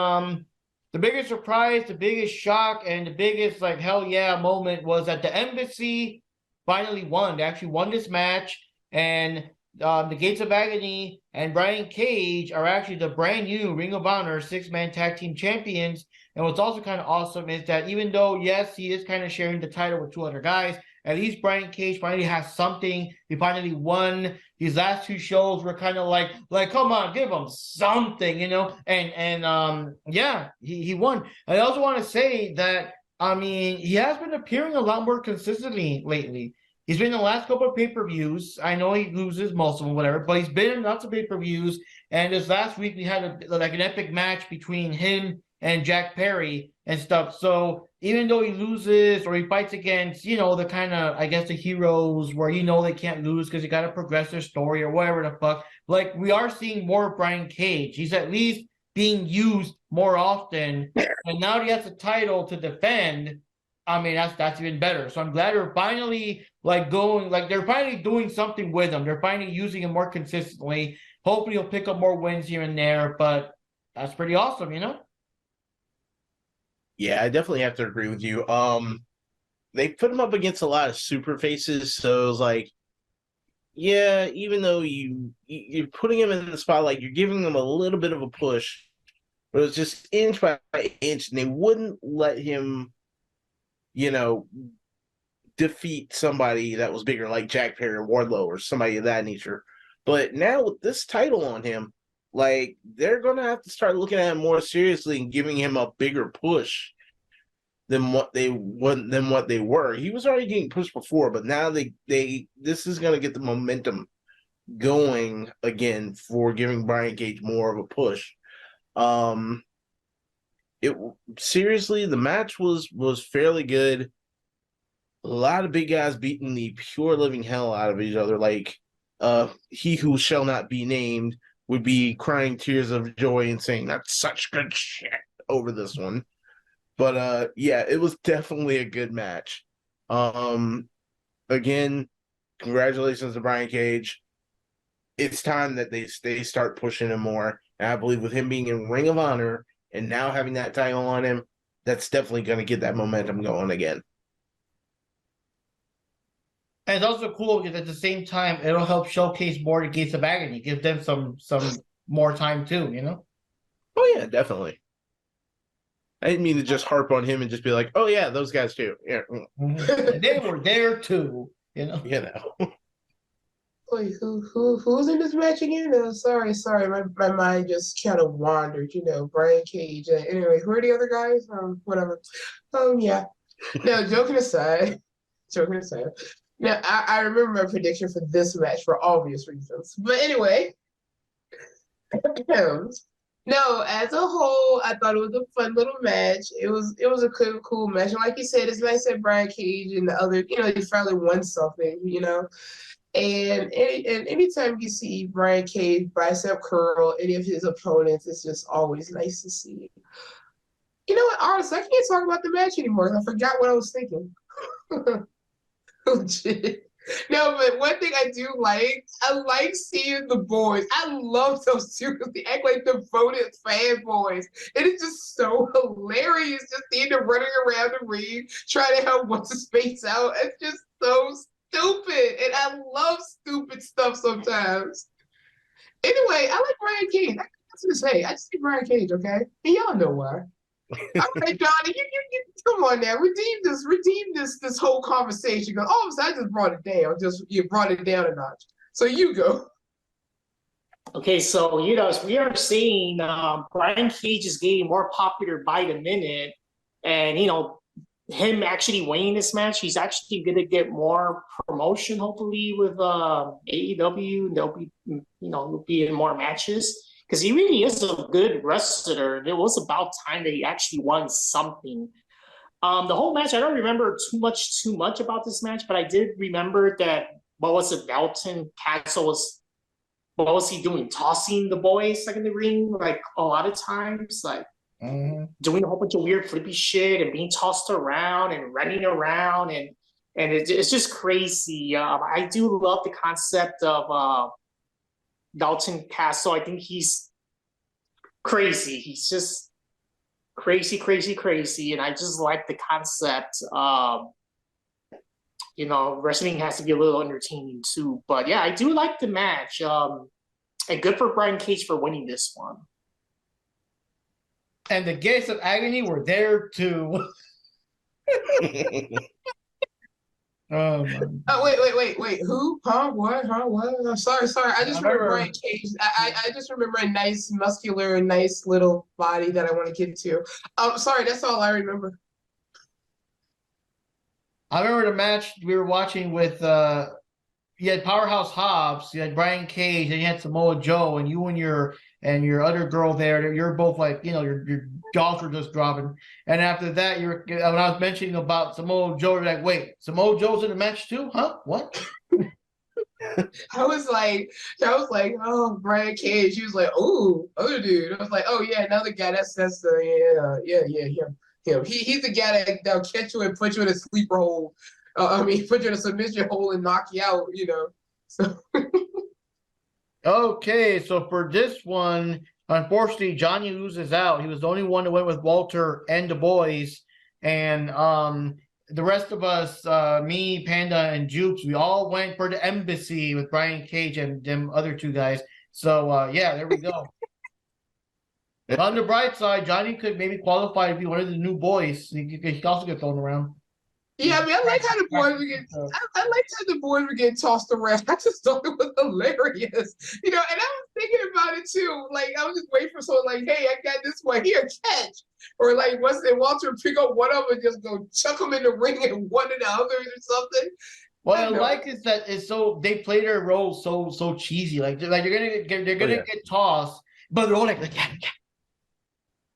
the biggest surprise, the biggest shock, and the biggest like hell yeah moment was that the Embassy finally won. They actually won this match, and the Gates of Agony and Brian Cage are actually the brand new Ring of Honor 6-man tag team champions. And what's also kind of awesome is that even though, yes, he is kind of sharing the title with 2 other guys, at least Brian Cage finally has something. He finally won. These last 2 shows were kind of like, come on, give him something, And yeah, he won. I also want to say that, I mean, he has been appearing a lot more consistently lately. He's been in the last couple of pay-per-views. I know he loses most of them, whatever, but he's been in lots of pay-per-views. And this last week we had like an epic match between him and Jack Perry and stuff. So even though he loses or he fights against, the kind of, I guess, the heroes where they can't lose because you got to progress their story or whatever the fuck, like we are seeing more of Brian Cage. He's at least being used more often. And now that he has a title to defend, I mean, that's even better. So I'm glad they're finally they're finally doing something with him. They're finally using him more consistently. Hopefully he'll pick up more wins here and there, but that's pretty awesome, Yeah, I definitely have to agree with you. They put him up against a lot of super faces, so it was like, yeah, even though you're putting him in the spotlight, you're giving him a little bit of a push, but it was just inch by inch, and they wouldn't let him, defeat somebody that was bigger, like Jack Perry or Wardlow or somebody of that nature. But now with this title on him, like they're gonna have to start looking at him more seriously and giving him a bigger push than what they were. He was already getting pushed before, but now this is gonna get the momentum going again for giving Brian Cage more of a push. Seriously, the match was fairly good. A lot of big guys beating the pure living hell out of each other. Like, he who shall not be named would be crying tears of joy and saying that's such good shit over this one. But yeah, it was definitely a good match. Again, congratulations to Brian Cage. It's time that they start pushing him more. And I believe with him being in Ring of Honor and now having that title on him, that's definitely going to get that momentum going again. And it's also cool because at the same time, it'll help showcase more the Gates of Agony, give them some more time too, Oh yeah, definitely. I didn't mean to just harp on him and just be like, oh yeah, those guys too. Yeah. They were there too, Wait, who's in this match again? Sorry, my mind just kind of wandered. Brian Cage. Anyway, who are the other guys? Whatever. Yeah. No, joking aside. Now, I remember my prediction for this match for obvious reasons. But anyway, no, as a whole, I thought it was a fun little match. It was a cool match. And like you said, it's nice that Brian Cage and the other, he finally won something, And anytime you see Brian Cage bicep curl any of his opponents, it's just always nice to see. You know what, honestly, I can't talk about the match anymore. I forgot what I was thinking. Legit. No, but one thing I do like, I like seeing the boys. I love those two because they act like devoted fanboys. It is just so hilarious just seeing them running around the ring, trying to help what's his face out. It's just so stupid. And I love stupid stuff sometimes. Anyway, I like Brian Cage. That's what I say. I just say Brian Cage, okay? And y'all know why. All right, Donnie, you come on now. Redeem this whole conversation. Because all of a sudden I just brought it down. You brought it down a notch. So you go. Okay, so we are seeing Brian Cage is getting more popular by the minute, and him actually winning this match, he's actually gonna get more promotion hopefully with AEW. He'll be in more matches. Because he really is a good wrestler. And it was about time that he actually won something. The whole match, I don't remember too much about this match, but I did remember that, Dalton Castle what was he doing? Tossing the boys in the ring, like a lot of times, doing a whole bunch of weird flippy shit and being tossed around and running around. And it's just crazy. I do love the concept of Dalton Castle. I think he's crazy. He's just crazy. And I just like the concept. Wrestling has to be a little entertaining too. But yeah, I do like the match. And good for Brian Cage for winning this one. And the Gates of Agony were there too. Oh, man. Wait. Who? Huh? What? I'm sorry. I just remember Brian Cage. I just remember a nice, muscular, nice little body that I want to get to. Sorry, that's all I remember. I remember the match we were watching with you had Powerhouse Hobbs, you had Brian Cage, and you had Samoa Joe, and you and your other girl there, you're both like, your jaws were just dropping. And after that, when I was mentioning about Samoa Joe, you're like, wait, Samoa Joe's in the match too? Huh? What? I was like, oh, Brian Cage. He was like, oh, other dude. I was like, oh yeah, another guy. That's him. He's the guy that'll catch you and put you in a sleeper hole. Put you in a submission hole and knock you out. So. Okay, so for this one, unfortunately, Johnny loses out. He was the only one that went with Walter and the boys, and the rest of us, me, Panda, and Jupes, we all went for the embassy with Brian Cage and them other two guys. So yeah, there we go. On the bright side, Johnny could maybe qualify to be one of the new boys. He could also get thrown around. Yeah, I mean, I like how the boys were getting. I liked how the boys were getting tossed around. I just thought it was hilarious, And I was thinking about it too. Like I was just waiting for someone like, "Hey, I got this one here, catch!" Or like, once they Walter pick up one of them and just go chuck them in the ring and one in the other or something. What I like is that they play their role so cheesy. Like they're gonna get tossed, but they're all like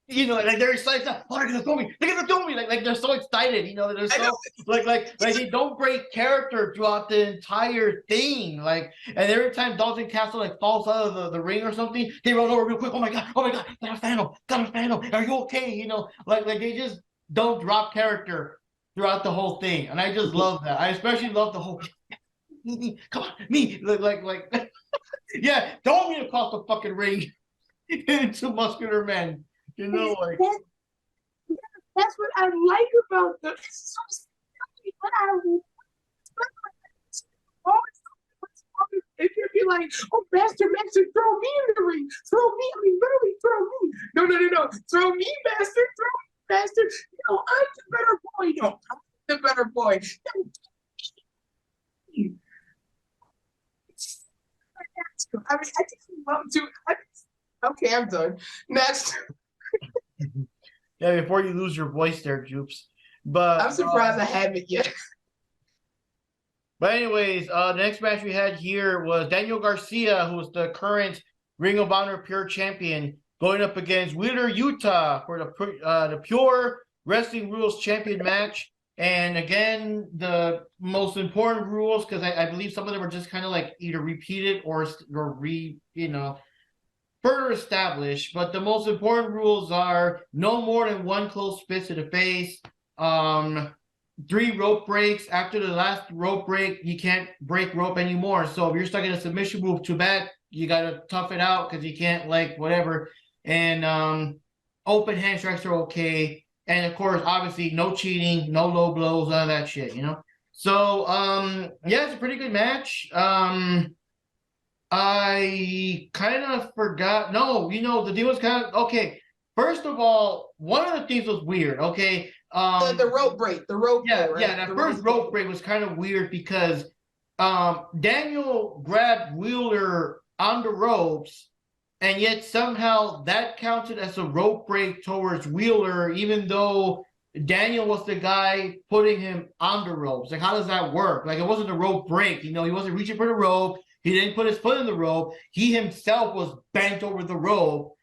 yeah. Like they're excited. Oh, they're gonna throw me! They're gonna throw me! Like they're so excited. They're so like they don't break character throughout the entire thing. Like, and every time Dalton Castle like falls out of the ring or something, they run over real quick. Oh my god! Gotta stand him! Are you okay? Like they just don't drop character throughout the whole thing, and I just love that. I especially love the whole. Come on, me! Like yeah, throw me across the fucking ring into Muscular Men. Like that's what I like about them. It's so silly, but if you'd be like, oh, Master, throw me in the ring. Literally throw me. No. Throw me, Master. Throw me, Master. I'm the better boy. No, I'm the better boy. I just love to. Okay, I'm done. Next. Yeah, before you lose your voice there, Jupes. But I'm surprised I haven't yet. But anyways, the next match we had here was Daniel Garcia, who is the current Ring of Honor Pure Champion, going up against Wheeler Yuta for the Pure Wrestling Rules Champion match. And again, the most important rules, because I believe some of them are just kind of like either repeated or further established, but the most important rules are no more than one close fist to the face, 3 rope breaks. After the last rope break, you can't break rope anymore. So if you're stuck in a submission move, too bad. You gotta tough it out because you can't whatever. And open hand strikes are okay. And of course, obviously, no cheating, no low blows, none of that shit. So yeah, it's a pretty good match. I kind of forgot. No, the deal was kind of okay. First of all, one of the things was weird. Okay, the rope break. The rope. Yeah, break, right? yeah. That first rope break was kind of weird because Daniel grabbed Wheeler on the ropes, and yet somehow that counted as a rope break towards Wheeler, even though Daniel was the guy putting him on the ropes. Like, how does that work? Like, it wasn't a rope break. He wasn't reaching for the rope. He didn't put his foot in the rope. He himself was bent over the rope.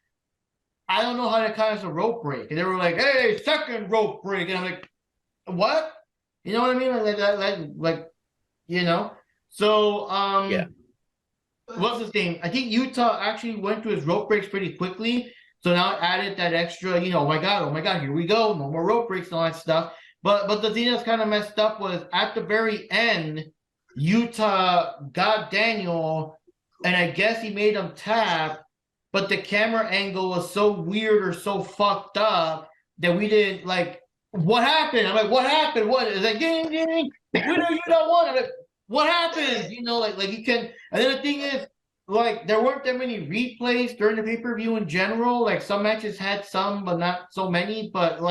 I don't know how that counts as a rope break. And they were like, hey, second rope break. And I'm like, what? You know what I mean? So, yeah. What's his name? I think Utah actually went through his rope breaks pretty quickly. So now added that extra, oh my God, here we go. No more rope breaks and all that stuff. But the thing that's kind of messed up was at the very end, Utah got Daniel, and I guess he made him tap, but the camera angle was so weird or so fucked up that we didn't what happened? I'm like, what happened? What is like ding ding? Winner, you don't want. I'm like, what happened? You can. And then the thing is, there weren't that many replays during the pay-per-view in general. Like some matches had some, but not so many. But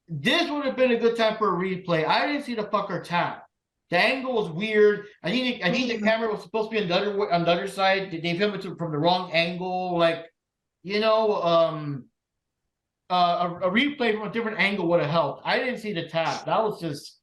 this would have been a good time for a replay. I didn't see the fucker tap. The angle was weird. I think the camera was supposed to be on the other side. They filmed it from the wrong angle. A replay from a different angle would have helped. I didn't see the tap. That was just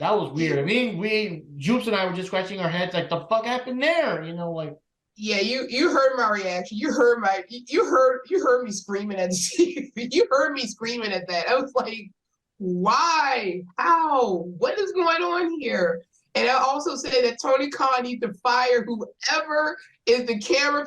That was weird. I mean, Jupes and I were just scratching our heads like, the fuck happened there? You know, like. Yeah, you heard my reaction. You heard me screaming at the TV. You heard me screaming at that. I was like, why? How? What is going on here? And I also said that Tony Khan needs to fire whoever is the camera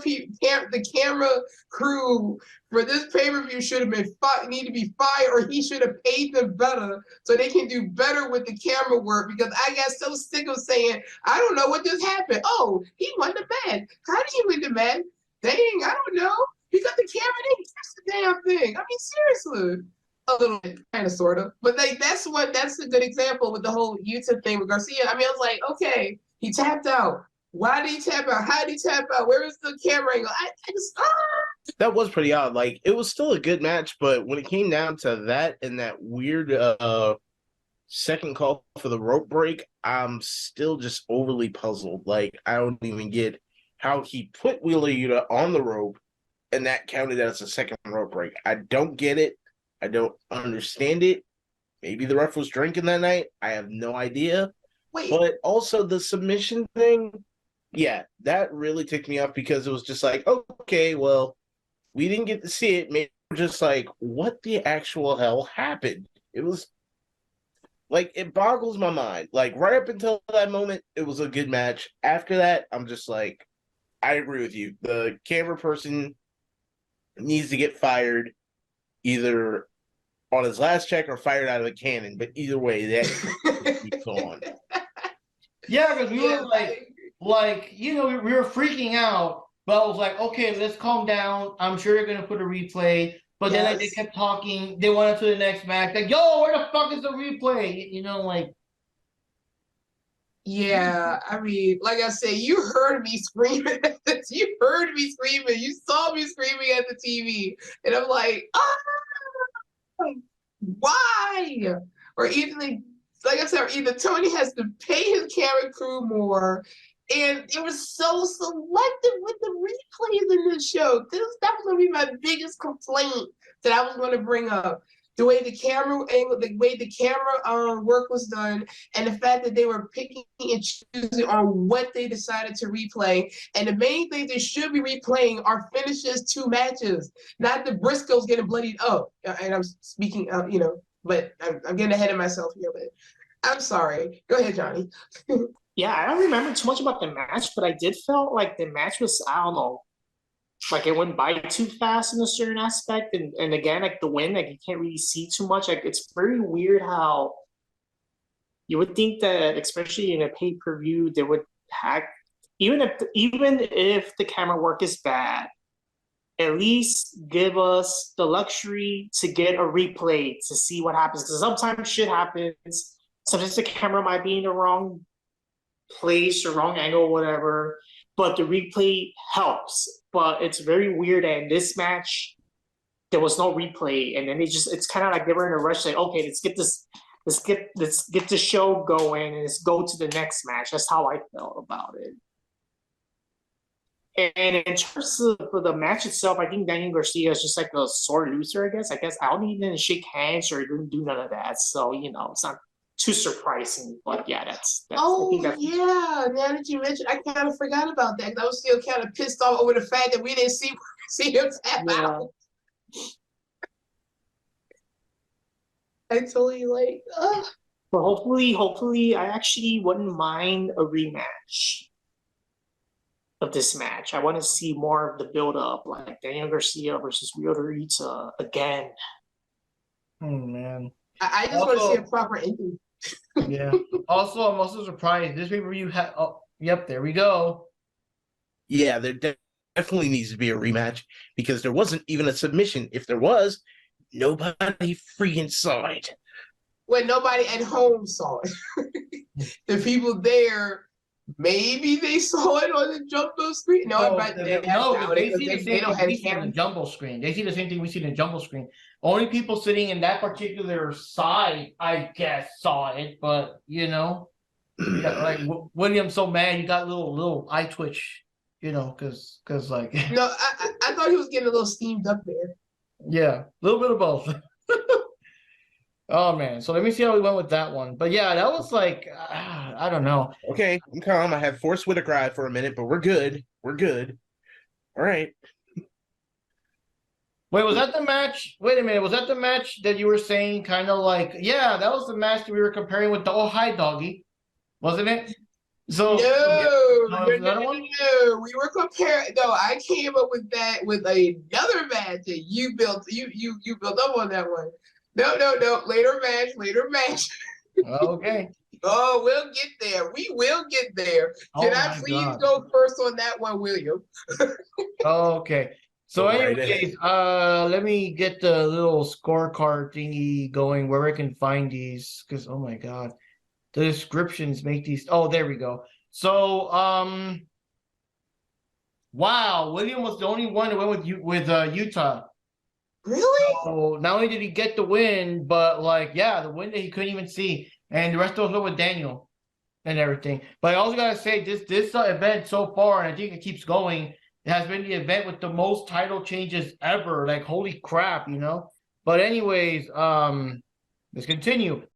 crew for this pay-per-view should have been need to be fired, or he should have paid them better so they can do better with the camera work, because I got so sick of saying, I don't know what just happened. Oh, he won the match. How did he win the match? Dang, I don't know. He got the camera and he touched the damn thing. I mean, seriously. A little bit, kind of, sort of. But that's a good example with the whole YouTube thing with Garcia. I mean, I was like, okay, he tapped out. Why did he tap out? How did he tap out? Where is the camera angle? I just That was pretty odd. Like, it was still a good match, but when it came down to that and that weird second call for the rope break, I'm still just overly puzzled. Like, I don't even get how he put Wheeler Yuta on the rope and that counted as a second rope break. I don't get it. I don't understand it. Maybe the ref was drinking that night. I have no idea. wait. But also the submission thing, yeah, that really ticked me off because it was just like, okay, well, we didn't get to see it. Maybe we're just like, what the actual hell happened? It was like, it boggles my mind. Like, right up until that moment, it was a good match. After that, I'm just like, I agree with you. The camera person needs to get fired either on his last check or fired out of the cannon. But either way, that keeps on. Yeah, because we were like, you know, we were freaking out, but I was like, okay, let's calm down. I'm sure you're gonna put a replay. But then like, they kept talking. They went to the next match. Like, yo, where the fuck is the replay? You know, like. Yeah, I mean, like I said, you heard me screaming at this. You heard me screaming. You saw me screaming at the TV. And I'm like, why? Or either, like I said, either Tony has to pay his camera crew more, and it was so selective with the replays in this show. That was going to be my biggest complaint that I was going to bring up. The way the camera angle, the way the camera work was done, and the fact that they were picking and choosing on what they decided to replay. And the main thing they should be replaying are finishes to matches, not the Briscoes getting bloodied up. And I'm speaking, you know, but I'm getting ahead of myself here. But I'm sorry. Go ahead, Johnny. Yeah, I don't remember too much about the match, but I did feel like the match was, I don't know, like it went by too fast in a certain aspect, and again, like the win, like you can't really see too much. Like it's very weird how you would think that, especially in a pay-per-view, they would hack, even if the camera work is bad, at least give us the luxury to get a replay to see what happens. Because sometimes shit happens. Sometimes the camera might be in the wrong place or wrong angle, whatever. But the replay helps. But it's very weird that in this match, there was no replay. And then it's kind of like they were in a rush, like, okay, let's get the show going and let's go to the next match. That's how I felt about it. And in terms of the match itself, I think Daniel Garcia is just like a sore loser, I guess. I don't even shake hands or didn't do none of that. So, you know, it's not too surprising, but yeah, that's yeah. Now that you mentioned, I kind of forgot about that. I was still kind of pissed off over the fact that we didn't see him tap out. I totally like. But hopefully, I actually wouldn't mind a rematch of this match. I want to see more of the build up, like Daniel Garcia versus Wheeler Yuta again. Oh man. I just want to see a proper ending. Yeah. Also, I'm also surprised this pay-per-view had. Oh, yep, there we go. Yeah, there definitely needs to be a rematch because there wasn't even a submission. If there was, nobody freaking saw it. Well, nobody at home saw it. The people there, maybe they saw it on the jumbo screen. No, but they see the same thing we see on the jumbo screen. They see the same thing we see on the jumbo screen. Only people sitting in that particular side, I guess, saw it. But you know, like William's so mad, you got little eye twitch. You know, because like. No, I thought he was getting a little steamed up there. Yeah, a little bit of both. Oh man, so let me see how we went with that one. But yeah, that was like I don't know. Okay, I'm calm. I had Forrest Whitaker out for a minute, but we're good. We're good. All right. Wait, was that the match? Wait a minute, was that the match that you were saying kind of like, yeah, that was the match that we were comparing with the Oh Hi Doggy, wasn't it? So No, was another one? no. We were comparing. No, I came up with that with another match that you built. You built up on that one. No. Later match. Okay. Oh, we'll get there. We will get there. Can Oh I my please God. go first on that one, William? Okay. So Go right anyways, let me get the little scorecard thingy going where I can find these because oh my God. The descriptions make these. Oh, there we go. So, wow, William was the only one who went with you with Utah. Really? So not only did he get the win, but like, yeah, the win that he couldn't even see, and the rest of us went with Daniel and everything. But I also gotta say, this event so far, and I think it keeps going. It has been the event with the most title changes ever. Like, holy crap, you know. But anyways, let's continue.